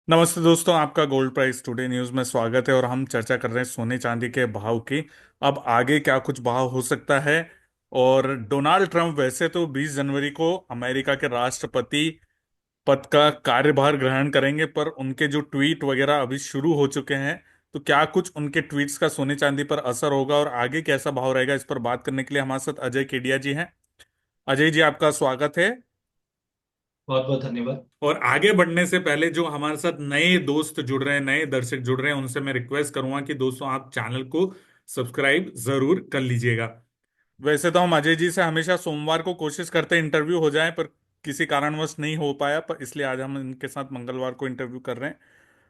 नमस्ते दोस्तों, आपका गोल्ड प्राइस टुडे न्यूज़ में स्वागत है। और हम चर्चा कर रहे हैं सोने चांदी के भाव की। अब आगे क्या कुछ भाव हो सकता है। और डोनाल्ड ट्रंप वैसे तो 20 जनवरी को अमेरिका के राष्ट्रपति पद का कार्यभार ग्रहण करेंगे, पर उनके जो ट्वीट वगैरह अभी शुरू हो चुके हैं, तो क्या कुछ उनके ट्वीट्स का सोने चांदी पर असर होगा और आगे कैसा भाव रहेगा, इस पर बात करने के लिए हमारे साथ अजय केडिया जी हैं। अजय जी, आपका स्वागत है। बहुत बहुत धन्यवाद। और आगे बढ़ने से पहले जो हमारे साथ नए दोस्त जुड़ रहे हैं, नए दर्शक जुड़ रहे हैं, उनसे मैं रिक्वेस्ट करूंगा कि दोस्तों आप चैनल को सब्सक्राइब जरूर कर लीजिएगा। वैसे तो हम अजय जी से हमेशा सोमवार को कोशिश करते हैं इंटरव्यू हो जाए, पर किसी कारणवश नहीं हो पाया, पर इसलिए आज हम इनके साथ मंगलवार को इंटरव्यू कर रहे हैं।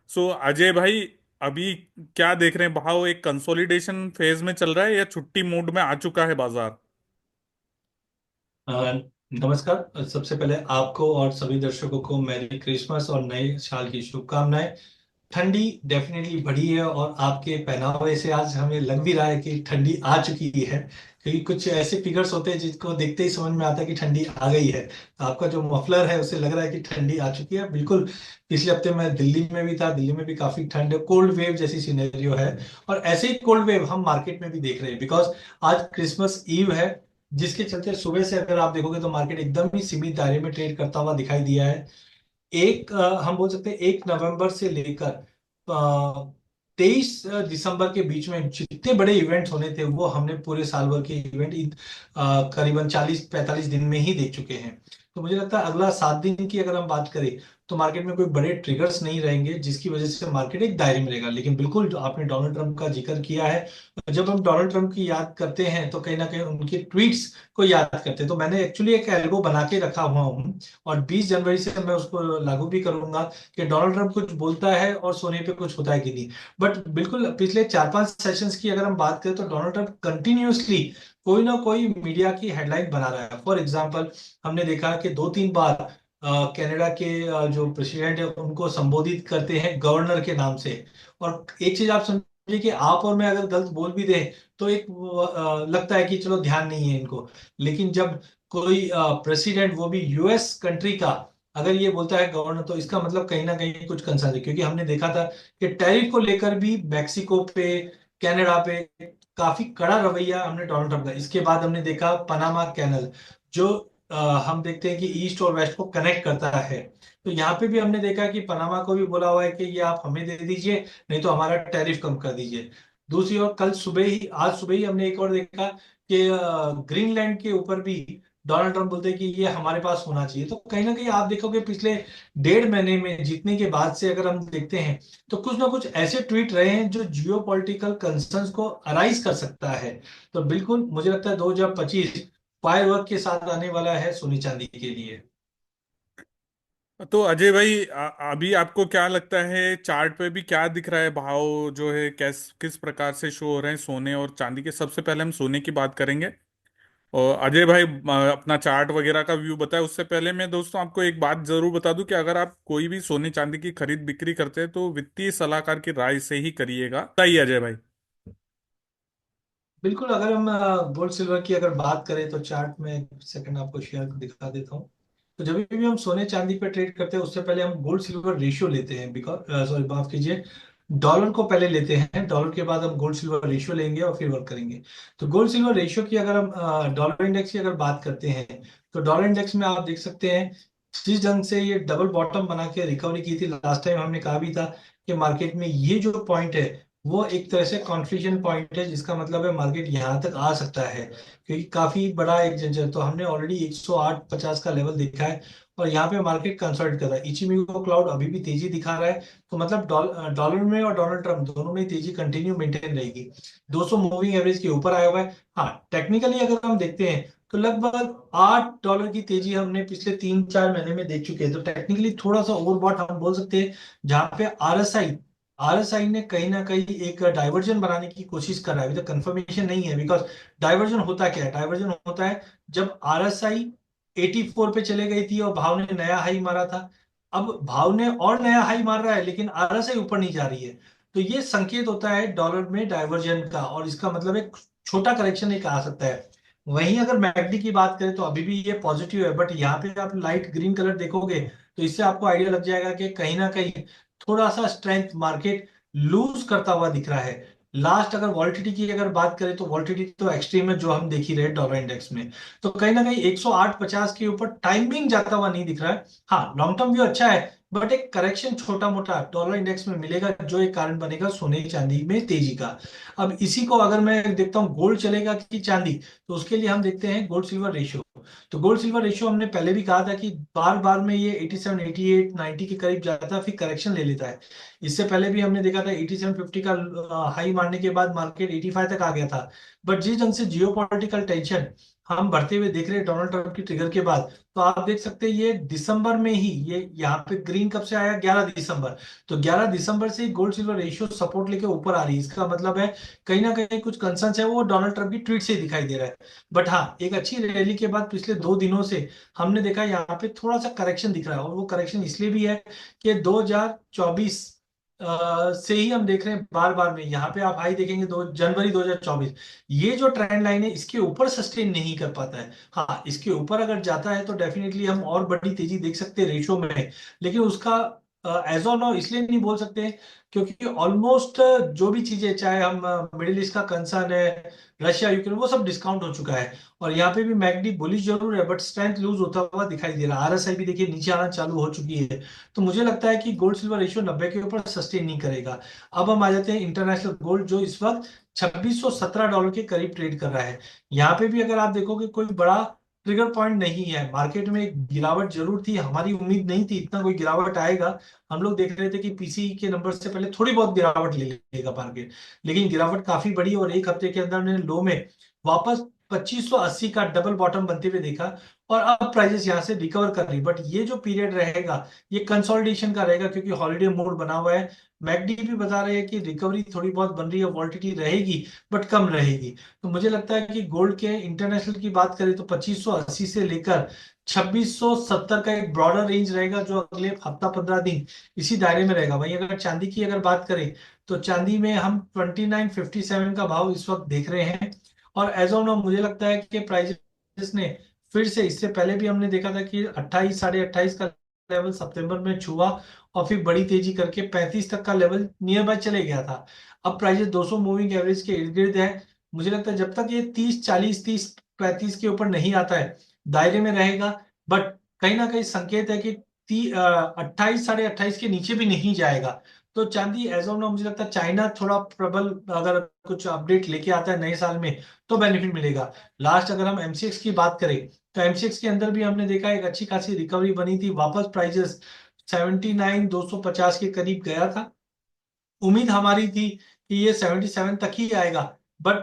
सो अजय भाई, अभी क्या देख रहे हैं, भाव एक कंसोलिडेशन फेज में चल रहा है या छुट्टी मोड में आ चुका है बाजार? अ, नमस्कार। सबसे पहले आपको और सभी दर्शकों को मैरी क्रिसमस और नए साल की शुभकामनाएं। ठंडी डेफिनेटली बढ़ी है और आपके पहनावे से आज हमें लग भी रहा है कि ठंडी आ चुकी है, क्योंकि कुछ ऐसे फिगर्स होते हैं जिसको देखते ही समझ में आता है कि ठंडी आ गई है। तो आपका जो मफलर है उससे लग रहा है कि ठंडी आ चुकी है बिल्कुल। पिछले हफ्ते मैं दिल्ली में भी था, दिल्ली में भी काफी ठंड है, कोल्ड वेव जैसी सिनेरियो है। और ऐसे ही कोल्ड वेव हम मार्केट में भी देख रहे हैं, बिकॉज आज क्रिसमस ईव है, जिसके चलते सुबह से अगर आप देखोगे तो मार्केट एकदम ही सीमित दायरे में ट्रेड करता हुआ दिखाई दिया है। हम बोल सकते हैं 1 नवंबर से लेकर 23 दिसंबर के बीच में जितने बड़े इवेंट होने थे वो हमने पूरे साल भर के इवेंट करीबन 40-45 दिन में ही देख चुके हैं। तो मुझे लगता है अगला 7 दिन की अगर हम बात करें तो मार्केट में कोई बड़े ट्रिगर्स नहीं रहेंगे, जिसकी वजह से मार्केट एक दायरे में रहेगा। लेकिन बिल्कुल जो आपने डोनाल्ड ट्रंप का जिक्र किया है, जब हम डोनाल्ड ट्रंप की याद करते हैं तो कहीं ना कहीं उनके ट्वीट्स को याद करते हैं। तो मैंने एक्चुअली एक एल्गो बना के रखा हुआ हूँ और 20 जनवरी से मैं उसको लागू भी करूंगा कि डोनाल्ड ट्रंप कुछ बोलता है और सोने पे कुछ होता है कि नहीं। बट बिल्कुल पिछले 4-5 सेशंस की अगर हम बात करें तो डोनाल्ड ट्रंप कंटिन्यूअसली कोई ना कोई मीडिया की हेडलाइन बना रहा है। फॉर एग्जाम्पल, हमने देखा कि 2-3 बार कनाडा के जो प्रेसिडेंट है उनको संबोधित करते हैं गवर्नर के नाम से। और एक चीज आप समझिए कि आप और मैं अगर गलत बोल भी दें तो एक लगता है कि चलो ध्यान नहीं है इनको। लेकिन जब कोई प्रेसिडेंट, वो भी यूएस कंट्री का, अगर ये बोलता है गवर्नर, तो इसका मतलब कहीं ना कहीं कुछ कंसर्न है। क्योंकि हमने देखा था कि टैरिफ को लेकर भी मैक्सिको पे, कनाडा पे काफी कड़ा रवैया हमने डोनाल्ड ट्रंप का। इसके बाद हमने देखा पनामा कैनल, जो अ, हम देखते हैं कि ईस्ट और वेस्ट को कनेक्ट करता है। तो यहाँ पे भी हमने देखा कि पनामा को भी बोला हुआ है कि ये आप हमें दे दीजिए, नहीं तो हमारा टैरिफ कम कर दीजिए। दूसरी ओर कल सुबह ही, आज सुबह ही हमने एक और देखा कि ग्रीनलैंड के ऊपर भी डोनाल्ड ट्रंप बोलते हैं कि ये हमारे पास होना चाहिए। तो कहीं ना कहीं आप देखोगे पिछले 1.5 महीने में जीतने के बाद से अगर हम देखते हैं तो कुछ ना कुछ ऐसे ट्वीट रहे हैं जो जियो पॉलिटिकल कंसर्न्स को अराइज कर सकता है। तो बिल्कुल मुझे लगता है 2025 फायरवर्क के साथ आने वाला है सोने चांदी के लिए। तो अजय भाई, अभी आपको क्या लगता है, चार्ट पे भी क्या दिख रहा है, भाव जो है किस प्रकार से शो हो रहे हैं सोने और चांदी के? सबसे पहले हम सोने की बात करेंगे। और अजय भाई, अपना चार्ट वगैरह का व्यू बताए उससे पहले मैं दोस्तों आपको एक बात जरूर बता दूं कि अगर आप कोई भी सोने चांदी की खरीद बिक्री करते हैं तो वित्तीय सलाहकार की राय से ही करिएगा। बताइए अजय भाई। बिल्कुल। अगर हम गोल्ड सिल्वर की अगर बात करें तो चार्ट में एक सेकंड आपको शेयर दिखा देता हूँ। तो जब भी हम सोने चांदी पे ट्रेड करते हैं उससे पहले हम गोल्ड सिल्वर रेशियो लेते हैं, बिकॉज सॉरी माफ कीजिए, डॉलर को पहले लेते हैं। डॉलर के बाद हम गोल्ड सिल्वर रेशियो लेंगे और फिर वर्क करेंगे। तो गोल्ड सिल्वर रेशियो की अगर हम डॉलर इंडेक्स की अगर बात करते हैं तो डॉलर इंडेक्स में आप देख सकते हैं जिस ढंग से ये डबल बॉटम बना के रिकवरी की थी लास्ट टाइम, हमने कहा भी था कि मार्केट में ये जो पॉइंट है वो एक तरह से कॉन्फ्लिक्शन पॉइंट है, जिसका मतलब है मार्केट यहाँ तक आ सकता है, क्योंकि काफी बड़ा एक जंजर। तो हमने ऑलरेडी 108.50 का लेवल देखा है और यहाँ पे मार्केट कंसल्ट कर रहा है। इचिमिको क्लाउड अभी भी तेजी दिखा रहा है। तो मतलब डॉलर में और डोनाल्ड ट्रंप दोनों में तेजी कंटिन्यू मेंटेन रहेगी। 200 मूविंग एवरेज के ऊपर आया हुआ है। हाँ, टेक्निकली अगर हम देखते हैं तो लगभग $8 की तेजी हमने पिछले 3-4 महीने में देख चुके हैं। तो टेक्निकली थोड़ा सा ओवरबॉट हम बोल सकते हैं, जहां पे आरएसआई ने कहीं ना कहीं एक डाइवर्जन बनाने की कोशिश कर रहा है। अभी तक कंफर्मेशन नहीं है, बिकॉज डाइवर्जन होता क्या है? डाइवर्जन होता है जब आरएसआई 84 पे चले गई थी और भाव ने नया हाई मारा था। अब भाव ने और नया हाई मार रहा है लेकिन आरएसआई ऊपर नहीं जा रही है। तो ये संकेत होता है डॉलर में डाइवर्जन का, और इसका मतलब एक छोटा करेक्शन एक आ सकता है। वहीं अगर मैकडी की बात करें तो अभी भी ये पॉजिटिव है, बट यहाँ पे आप लाइट ग्रीन कलर देखोगे तो इससे आपको आइडिया लग जाएगा कि कहीं ना कहीं थोड़ा सा स्ट्रेंथ मार्केट लूज करता हुआ दिख रहा है। लास्ट अगर वॉलिटिलिटी की अगर बात करें तो वॉलिटिलिटी तो एक्सट्रीम है जो हम देख ही रहे हैं डॉलर इंडेक्स में। तो कहीं ना कहीं 108.50 के ऊपर टाइमिंग जाता हुआ नहीं दिख रहा है। हाँ, लॉन्ग टर्म व्यू अच्छा है, बट एक करेक्शन छोटा मोटा डॉलर इंडेक्स में मिलेगा जो एक कारण बनेगा सोने चांदी में तेजी का। अब इसी को अगर मैं देखता हूँ गोल्ड चलेगा कि चांदी, तो उसके लिए हम देखते हैं गोल्ड सिल्वर रेशियो। तो गोल्ड सिल्वर रेशियो हमने पहले भी कहा था कि बार बार में ये 87 88 90 के करीब जाता है फिर करेक्शन ले लेता है। इससे पहले भी हमने देखा था 8750 का हाई मारने के बाद मार्केट 85 तक आ गया था। बट जिस ढंग से जियो पॉलिटिकल टेंशन हम बढ़ते हुए देख रहे हैं डोनाल्ड ट्रंप की ट्रिगर के बाद, तो आप देख सकते हैं ये दिसंबर में ही ये यहाँ पे ग्रीन कब से आया, 11 दिसंबर। तो 11 दिसंबर से गोल्ड सिल्वर रेशियो सपोर्ट लेके ऊपर आ रही है, इसका मतलब है कहीं ना कहीं कुछ कंसर्न है वो डोनाल्ड ट्रंप की ट्वीट से ही दिखाई दे रहा है। बट हाँ, एक अच्छी रैली के बाद पिछले 2 दिनों से हमने देखा यहाँ पे थोड़ा सा करेक्शन दिख रहा है, और वो करेक्शन इसलिए भी है कि 2024 से ही हम देख रहे हैं बार बार में यहाँ पे आप हाई देखेंगे 2 जनवरी 2024। ये जो ट्रेंड लाइन है इसके ऊपर सस्टेन नहीं कर पाता है। हाँ, इसके ऊपर अगर जाता है तो डेफिनेटली हम और बड़ी तेजी देख सकते हैं रेशो में। लेकिन उसका एज ऑफ नाउ इसलिए नहीं बोल सकते क्योंकि ऑलमोस्ट जो भी चीजें, चाहे हम मिडिल ईस्ट का कंसर्न है, रशिया यूक्रेन, वो सब डिस्काउंट हो चुका है। और यहाँ पे भी मैकडी बुलिश जरूर है बट स्ट्रेंथ लूज होता हुआ दिखाई दे रहा है। आरएसआई भी देखिए नीचे आना चालू हो चुकी है। तो मुझे लगता है कि गोल्ड सिल्वर रेशियो 90 के ऊपर सस्टेन नहीं करेगा। अब हम आ जाते हैं इंटरनेशनल गोल्ड जो इस वक्त $2617 के करीब ट्रेड कर रहा है। यहाँ पे भी अगर आप देखोगे कोई बड़ा ट्रिगर पॉइंट नहीं है, मार्केट में एक गिरावट जरूर थी, हमारी उम्मीद नहीं थी इतना कोई गिरावट आएगा। हम लोग देख रहे थे कि पीसी के नंबर से पहले थोड़ी बहुत गिरावट ले लेगा मार्केट, लेकिन गिरावट काफी बड़ी और एक हफ्ते के अंदर ने लो में वापस 2580 का डबल बॉटम बनते हुए देखा। और अब प्राइजेस यहाँ से रिकवर कर रही, बट ये जो पीरियड रहेगा ये कंसोलिडेशन का रहेगा क्योंकि हॉलिडे मोड बना हुआ है। मैकडी भी बता रहे हैं कि रिकवरी थोड़ी बहुत बन रही है, वॉलिटिलिटी रहेगी बट कम रहेगी। तो मुझे लगता है कि गोल्ड के इंटरनेशनल की बात करें तो 2580 से लेकर 2670 का एक ब्रॉडर रेंज रहेगा जो अगले हफ्ता 15 दिन इसी दायरे में रहेगा। वहीं अगर चांदी की अगर बात करें तो चांदी में हम 2957 का भाव इस वक्त देख रहे हैं। और एज ऑफ नाउ मुझे लगता है कि प्राइसेस ने फिर से, इससे पहले भी हमने देखा था कि 28 28.5 का लेवल सितंबर में छुआ और फिर बड़ी तेजी करके 35 तक का लेवल नियर बाय चले गया था। अब प्राइसेस 200 मूविंग एवरेज के इर्द गिर्द है। मुझे लगता है जब तक ये 30 40 30 35 के ऊपर नहीं आता है दायरे में रहेगा। बट कहीं ना कहीं संकेत है कि 28 28.5 के नीचे भी नहीं जाएगा। तो चांदी एज ऑफ नाउ मुझे लगता है चाइना थोड़ा प्रबल अगर कुछ अपडेट लेके आता है नए साल में तो बेनिफिट मिलेगा। लास्ट अगर हम एमसीएक्स की बात करें तो एमसीएक्स के अंदर भी हमने देखा एक अच्छी खासी रिकवरी बनी थी, वापस प्राइजेस 79 250 के करीब गया था। उम्मीद हमारी थी कि ये 77 तक ही आएगा, बट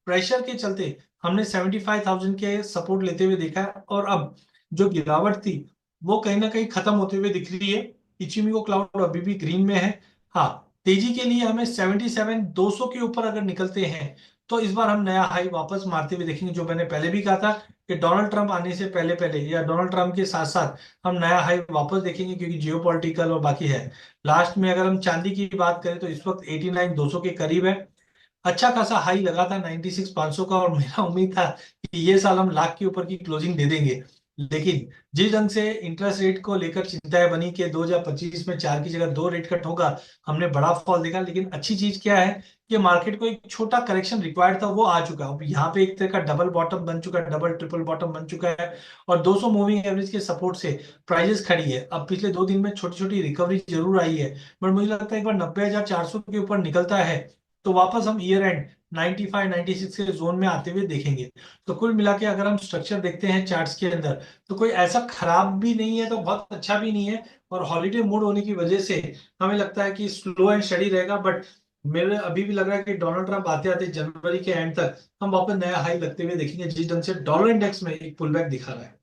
प्रेशर के चलते हमने 75,000 के सपोर्ट लेते हुए देखा है। और अब जो गिरावट थी वो कहीं ना कहीं खत्म होते हुए दिख रही है। इचिमिको क्लाउड अभी भी ग्रीन में है। हाँ, तेजी के लिए हमें 77 200 के ऊपर अगर निकलते हैं तो इस बार हम नया हाई वापस मारते हुए देखेंगे, जो मैंने पहले भी कहा था कि डोनाल्ड ट्रंप आने से पहले पहले या डोनाल्ड ट्रंप के साथ साथ हम नया हाई वापस देखेंगे क्योंकि जियो पॉलिटिकल और बाकी है। लास्ट में अगर हम चांदी की बात करें तो इस वक्त 89 200 के करीब है। अच्छा खासा हाई लगा था 96 500 का, और मेरा उम्मीद था कि ये साल हम लाख के ऊपर की क्लोजिंग दे देंगे। लेकिन जिस ढंग से इंटरेस्ट रेट को लेकर चिंताएं बनी कि 2025 में 4 की जगह 2 रेट कट होगा, हमने बड़ा फॉल देखा। लेकिन अच्छी चीज क्या है कि मार्केट को एक छोटा करेक्शन रिक्वायर्ड था, वो आ चुका है। अब यहाँ पे एक तरह का डबल बॉटम बन चुका है, डबल ट्रिपल बॉटम बन चुका है। और 200 मूविंग एवरेज के सपोर्ट से प्राइजेस खड़ी है। अब पिछले 2 दिन में छोटी छोटी रिकवरी जरूर आई है, बट मुझे लगता है एक बार 90,400 के ऊपर निकलता है तो वापस हम ईयर एंड 95 96 के जोन में आते हुए देखेंगे। तो कुल मिला के अगर हम स्ट्रक्चर देखते हैं चार्ट्स के अंदर तो कोई ऐसा खराब भी नहीं है तो बहुत अच्छा भी नहीं है। और हॉलीडे मूड होने की वजह से हमें लगता है कि स्लो एंड स्टडी रहेगा। बट मेरे अभी भी लग रहा है कि डोनाल्ड ट्रंप आते आते जनवरी के एंड तक हम वापस नया हाई लगते हुए देखेंगे, जिस ढंग से डॉलर इंडेक्स में एक पुल बैक दिखा रहा है।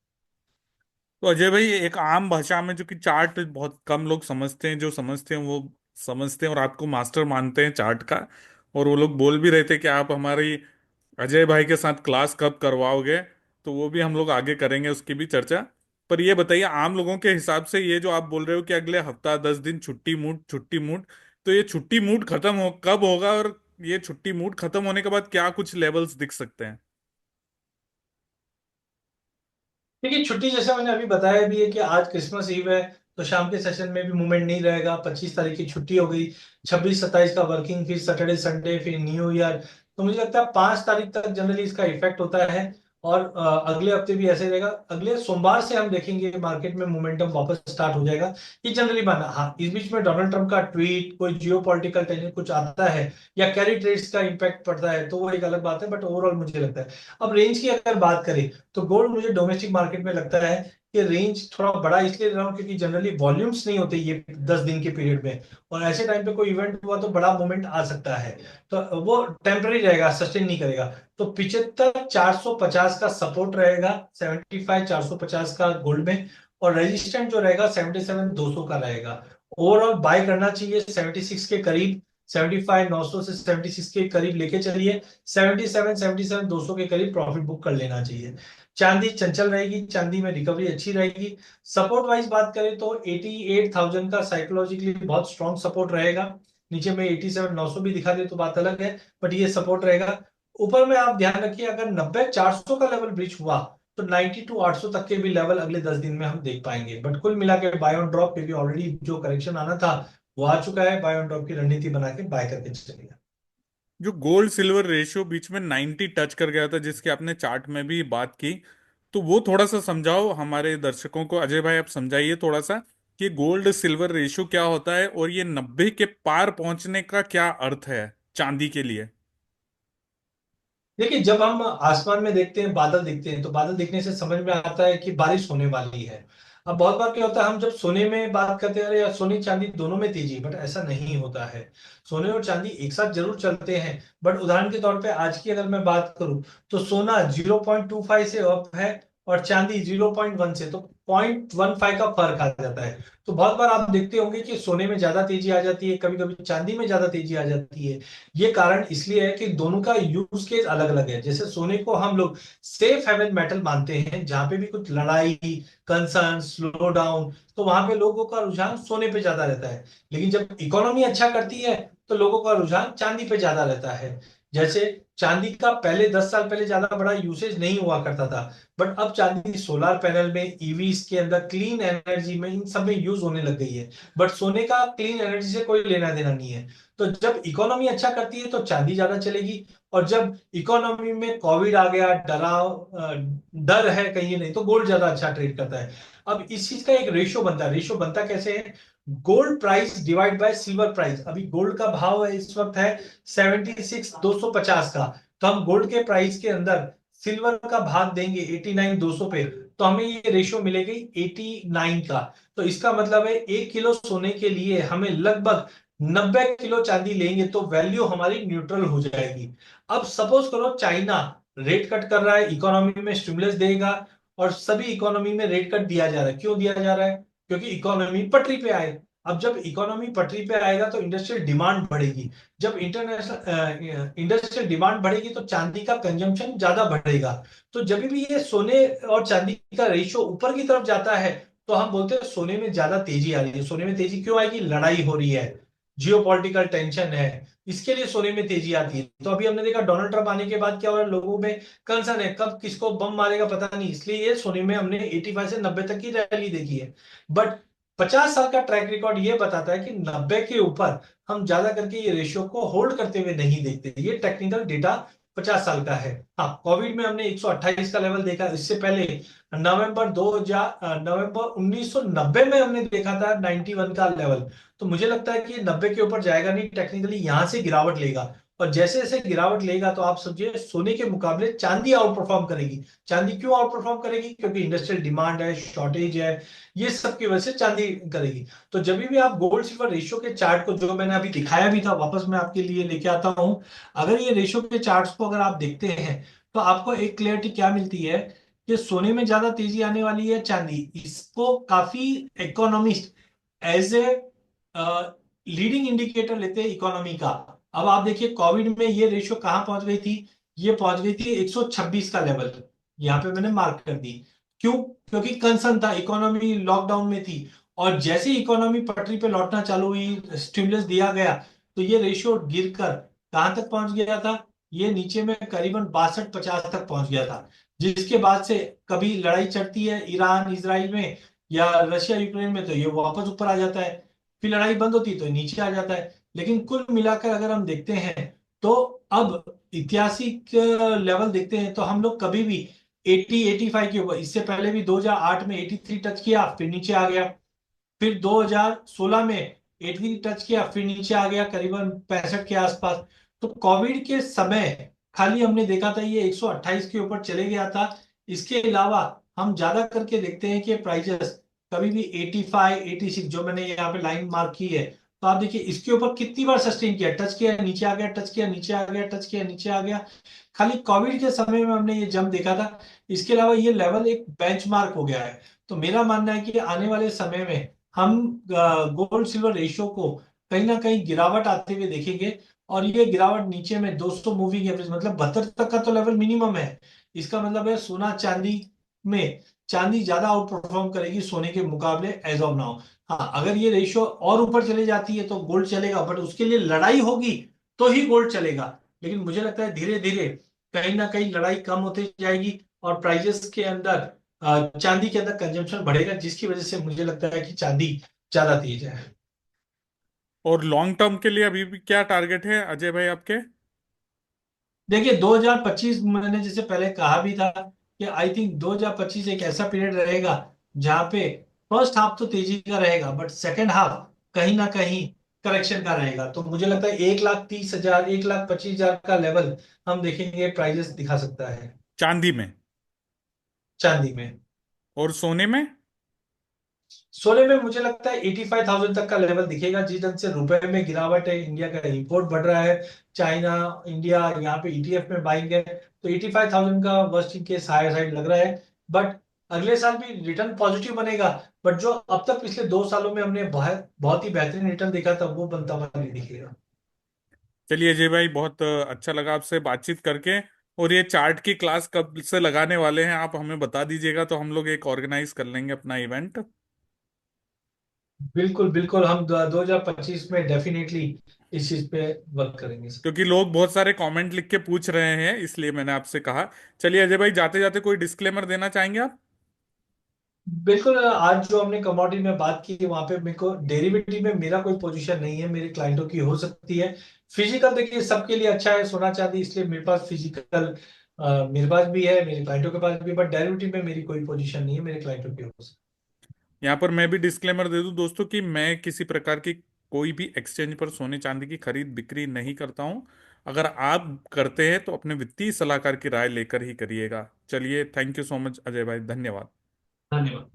तो अजय भाई, एक आम भाषा में, जो कि चार्ट बहुत कम लोग समझते हैं, जो समझते हैं वो समझते हैं और आपको मास्टर मानते हैं चार्ट का, और वो लोग बोल भी रहे थे कि आप हमारी अजय भाई के साथ क्लास कब करवाओगे, तो वो भी हम लोग आगे करेंगे, उसकी भी चर्चा। पर ये बताइए, आम लोगों के हिसाब से ये जो आप बोल रहे हो कि अगले हफ्ता 10 दिन छुट्टी मूड छुट्टी मूड, तो ये छुट्टी मूड खत्म हो कब होगा, और ये छुट्टी मूड खत्म होने के बाद क्या कुछ लेवल्स दिख सकते हैं? देखिए, छुट्टी जैसा मैंने अभी बताया भी है कि आज क्रिसमस ईव है, तो शाम के सेशन में भी मूवमेंट नहीं रहेगा। 25 तारीख की छुट्टी हो गई, 26 27 का वर्किंग, फिर सैटरडे संडे, फिर न्यू ईयर। तो मुझे लगता है 5 तारीख तक जनरली इसका इफेक्ट होता है। और अगले हफ्ते भी ऐसे रहेगा। अगले सोमवार से हम देखेंगे मार्केट में मोमेंटम वापस स्टार्ट हो जाएगा। ये जनरली माना। हाँ, इस बीच में डोनाल्ड ट्रंप का ट्वीट, कोई जियो पॉलिटिकल टेंशन कुछ आता है, या कैरी ट्रेड्स का इम्पैक्ट पड़ता है, तो वो एक अलग बात है। बट ओवरऑल मुझे लगता है, अब रेंज की अगर बात करें, तो गोल्ड मुझे डोमेस्टिक मार्केट में लगता है कि रेंज थोड़ा बड़ा इसलिए रहा हूं क्योंकि जनरली वॉल्यूम्स नहीं होते ये 10 दिन के पीरियड में, और ऐसे टाइम पे कोई इवेंट हुआ तो बड़ा मूवमेंट आ सकता है। तो वो टेम्पररी रहेगा, सस्टेन नहीं करेगा। तो 75 450 का सपोर्ट रहेगा, 75 450 का गोल्ड में। और रेजिस्टेंट जो रहेगा 77 200 का रहेगा। ओवरऑल बाय करना चाहिए 76 के करीब, 75 900 से 76 के करीब लेके चलिए। 77 200 के करीब प्रॉफिट बुक कर लेना चाहिए। चांदी चंचल रहेगी, चांदी में रिकवरी अच्छी रहेगी। सपोर्ट वाइज बात करें तो 88,000 का साइकोलॉजिकली बहुत स्ट्रॉन्ग सपोर्ट रहेगा। नीचे में 87 900 भी दिखा दे तो बात अलग है, बट ये सपोर्ट रहेगा। ऊपर में आप ध्यान रखिए, अगर 90 400 का लेवल ब्रीच हुआ तो 92 800 तक के भी लेवल अगले 10 दिन में हम देख पाएंगे। बट कुल मिला के बाय ऑन ड्रॉप, क्योंकि ऑलरेडी जो करेक्शन आना था वो आ चुका है, बाय ऑन ड्रॉप की रणनीति बना के बाय करके चलेगा। जो गोल्ड सिल्वर रेशियो बीच में 90 टच कर गया था, जिसकी आपने चार्ट में भी बात की, तो वो थोड़ा सा समझाओ हमारे दर्शकों को। अजय भाई, आप समझाइए थोड़ा सा कि गोल्ड सिल्वर रेशियो क्या होता है और ये 90 के पार पहुंचने का क्या अर्थ है चांदी के लिए। देखिए, जब हम आसमान में देखते हैं, बादल दिखते हैं, तो बादल दिखने से समझ में आता है कि बारिश होने वाली है। अब बहुत बार क्या होता है, हम जब सोने में बात करते हैं, अरे यार सोने चांदी दोनों में तेजी, बट ऐसा नहीं होता है। सोने और चांदी एक साथ जरूर चलते हैं, बट उदाहरण के तौर पे आज की अगर मैं बात करूं, तो सोना 0.25 से अप है, और चांदी 0.1 से, तो 0.15 का फर्क आ जाता है। तो बहुत बार आप देखते होंगे कि सोने में ज्यादा तेजी आ जाती है, कभी कभी चांदी में ज्यादा तेजी आ जाती है। ये कारण इसलिए है कि दोनों का यूज केस अलग अलग है। जैसे सोने को हम लोग सेफ हेवन मेटल मानते हैं, जहां पे भी कुछ लड़ाई, कंसर्न, स्लो डाउन, तो वहां पे लोगों का रुझान सोने पे ज्यादा रहता है। लेकिन जब इकोनॉमी अच्छा करती है, तो लोगों का रुझान चांदी पे ज्यादा रहता है। जैसे चांदी का पहले 10 साल पहले ज्यादा बड़ा यूसेज नहीं हुआ करता था, बट अब चांदी सोलर पैनल में, ईवीज के अंदर, क्लीन एनर्जी में, इन सब में यूज होने लग गई है। बट सोने का क्लीन एनर्जी से कोई लेना देना नहीं है। तो जब इकोनॉमी अच्छा करती है तो चांदी ज्यादा चलेगी, और जब इकोनॉमी में कोविड आ गया, डर है कहीं नहीं, तो गोल्ड ज्यादा अच्छा ट्रेड करता है। अब इस चीज का एक रेशियो बनता है। रेशियो बनता कैसे है? Gold price divide by silver price. अभी गोल्ड का भाव है इस वक्त है 76 250 का। तो हम गोल्ड के प्राइस के अंदर सिल्वर का भाग देंगे 89 200 पे, तो हमें ये रेशियो मिलेगी 89 का। तो इसका मतलब है 1 किलो सोने के लिए हमें लगभग 90 किलो चांदी लेंगे, तो वैल्यू हमारी न्यूट्रल हो जाएगी। अब सपोज करो चाइना रेट कट कर रहा है, इकोनॉमी में स्टिमुलस देगा, और सभी इकोनॉमी में रेट कट दिया जा रहा है। क्यों दिया जा रहा है? क्योंकि इकोनॉमी पटरी पे आए। अब जब इकोनॉमी पटरी पे आएगा तो इंडस्ट्रियल डिमांड बढ़ेगी। जब इंटरनेशनल इंडस्ट्रियल डिमांड बढ़ेगी तो चांदी का कंजम्पशन ज्यादा बढ़ेगा। तो जब भी ये सोने और चांदी का रेशियो ऊपर की तरफ जाता है, तो हम बोलते हैं सोने में ज्यादा तेजी आ रही है। सोने में तेजी क्यों आएगी? लड़ाई हो रही है, जियो पॉलिटिकल टेंशन है, इसके लिए सोने में तेजी आती है। तो अभी हमने देखा डोनाल्ड ट्रंप आने के बाद क्या हो रहा है, लोगों में कंसर्न है, कब किसको बम मारेगा पता नहीं, इसलिए ये सोने में हमने 85 से 90 तक की रैली देखी है। बट 50 साल का ट्रैक रिकॉर्ड ये बताता है कि 90 के ऊपर हम ज्यादा करके ये रेशियो को होल्ड करते हुए नहीं देखते। ये टेक्निकल डेटा 50 साल का है। हाँ, कोविड में हमने 128 का लेवल देखा। इससे पहले नवंबर 1990 में हमने देखा था 91 का लेवल। तो मुझे लगता है कि ये 90 के ऊपर जाएगा नहीं, टेक्निकली यहां से गिरावट लेगा। और जैसे जैसे गिरावट लेगा तो आप समझिए सोने के मुकाबले चांदी आउट परफॉर्म करेगी। चांदी क्यों आउट परफॉर्म करेगी? क्योंकि इंडस्ट्रियल डिमांड है, शॉर्टेज है, ये सब की वजह से चांदी करेगी। तो जब भी आप गोल्ड सिल्वर रेशियो के चार्ट को, जो मैंने अभी दिखाया भी था, वापस मैं आपके लिए लेके आता हूं। अगर ये रेशियो के चार्ट्स को अगर आप देखते हैं, तो आपको एक क्लियरिटी क्या मिलती है कि सोने में ज्यादा तेजी आने वाली है, चांदी। इसको काफी economist as a leading indicator लेते हैं इकोनॉमी का। अब आप देखिए कोविड में ये रेशियो कहां पहुंच गई थी? ये पहुंच गई थी 126 का लेवल। यहां पे मैंने मार्क कर दी। क्यों? क्योंकि कंसर्न था, इकोनॉमी लॉकडाउन में थी। और जैसे ही इकोनॉमी पटरी पे लौटना चालू हुई, स्टिमुलस दिया गया, तो ये रेशियो गिरकर कहां तक पहुंच गया था? ये नीचे में करीबन 62 50 तक पहुंच गया था। जिसके बाद से कभी लड़ाई चढ़ती है ईरान इसराइल में, या रशिया यूक्रेन में तो ये वापस ऊपर आ जाता है, फिर लड़ाई बंद होती है तो नीचे आ जाता है। लेकिन कुल मिलाकर अगर हम देखते हैं तो अब ऐतिहासिक लेवल देखते हैं तो हम लोग कभी भी 80 85 के ऊपर, इससे पहले भी 2008 में 83 टच किया फिर नीचे आ गया, फिर 2016 में 83 टच किया फिर नीचे आ गया करीबन 65 के आसपास। तो कोविड के समय खाली हमने देखा था ये 128 के ऊपर चले गया था। इसके अलावा हम ज्यादा करके देखते हैं कि प्राइजेस कभी भी 85 86, जो मैंने यहाँ पे लाइन मार्क की है, तो आप देखिए इसके ऊपर कितनी बार सस्टेन किया, टच किया नीचे आ गया, टच किया नीचे आ गया, टच किया नीचे आ गया। खाली कोविड के समय में हमने ये जंप देखा था। इसके अलावा ये लेवल एक बेंचमार्क हो गया है। तो मेरा मानना है कि आने वाले समय में हम गोल्ड सिल्वर रेशियो को कहीं ना कहीं गिरावट आते हुए देखेंगे। और ये गिरावट नीचे में 200 मूविंग एवरेज मतलब 72 तक का तो लेवल मिनिमम है। इसका मतलब है सोना चांदी में चांदी ज्यादा आउट परफॉर्म करेगी सोने के मुकाबले एज ऑफ नाउ। हाँ, अगर ये रेशियो और ऊपर चले जाती है तो गोल्ड चलेगा, बट उसके लिए लड़ाई होगी तो ही गोल्ड चलेगा। लेकिन मुझे लगता है धीरे धीरे कहीं ना कहीं लड़ाई कम होती जाएगी और प्राइजेस के अंदर चांदी के अंदर कंजम्पशन बढ़ेगा, जिसकी वजह से मुझे लगता है कि चांदी ज्यादा तेज है। और लॉन्ग टर्म के लिए अभी भी क्या टारगेट है अजय भाई आपके? देखिए 2025 मैंने जैसे पहले कहा भी था कि आई थिंक 2025 एक ऐसा पीरियड रहेगा जहां पे फर्स्ट हाफ तो तेजी का रहेगा बट सेकंड हाफ कहीं ना कहीं करेक्शन का रहेगा। तो मुझे लगता है 1,30,000 1,25,000 का लेवल हम देखेंगे प्राइजेस दिखा सकता है चांदी में? चांदी में। और सोने में? सोने में मुझे लगता है 85,000 तक का लेवल दिखेगा। जिस ढंग से रुपए में गिरावट है, इंडिया का इंपोर्ट बढ़ रहा है, चाइना इंडिया यहाँ पे ईटीएफ में बाइंग है, तो 85,000 का worst in case higher side लग रहा है। बट अगले साल भी रिटर्न पॉजिटिव बनेगा। बट जो अब तक पिछले 2 सालों में हमने बहुत बहुत ही बेहतरीन रिटर्न देखा था वो बनता हुआ नहीं दिखेगा। चलिए अजय भाई, बहुत अच्छा लगा आपसे बातचीत करके। और ये चार्ट की क्लास कब से लगाने वाले हैं आप हमें बता दीजिएगा, तो हम लोग एक ऑर्गेनाइज कर लेंगे अपना इवेंट। बिल्कुल बिल्कुल, हम 2025 में डेफिनेटली इस चीज पे वर्क करेंगे सर। क्योंकि लोग बहुत सारे कमेंट लिख के पूछ रहे हैं, इसलिए मैंने आपसे कहा। चलिए अजय भाई, जाते जाते कोई डिस्क्लेमर देना चाहेंगे आप? बिल्कुल, आज जो हमने कमोडिटी में बात की वहां पे मेरे को डेरिवेटिव में मेरा कोई पोजीशन नहीं है, मेरे क्लाइंटों की हो सकती है। फिजिकल देखिए सबके लिए अच्छा है सोना चांदी, इसलिए मेरे पास फिजिकल मेरे पास भी है, मेरे क्लाइंटों के पास भी, बट डेरिवेटिव में मेरी कोई पोजीशन नहीं है, मेरे क्लाइंटों की हो सकती यहाँ पर मैं भी डिस्क्लेमर दे दूं दोस्तों कि मैं किसी प्रकार की कोई भी एक्सचेंज पर सोने चांदी की खरीद बिक्री नहीं करता हूं। अगर आप करते हैं तो अपने वित्तीय सलाहकार की राय लेकर ही करिएगा। चलिए, thank you so much Ajay भाई, धन्यवाद। है। धन्यवाद।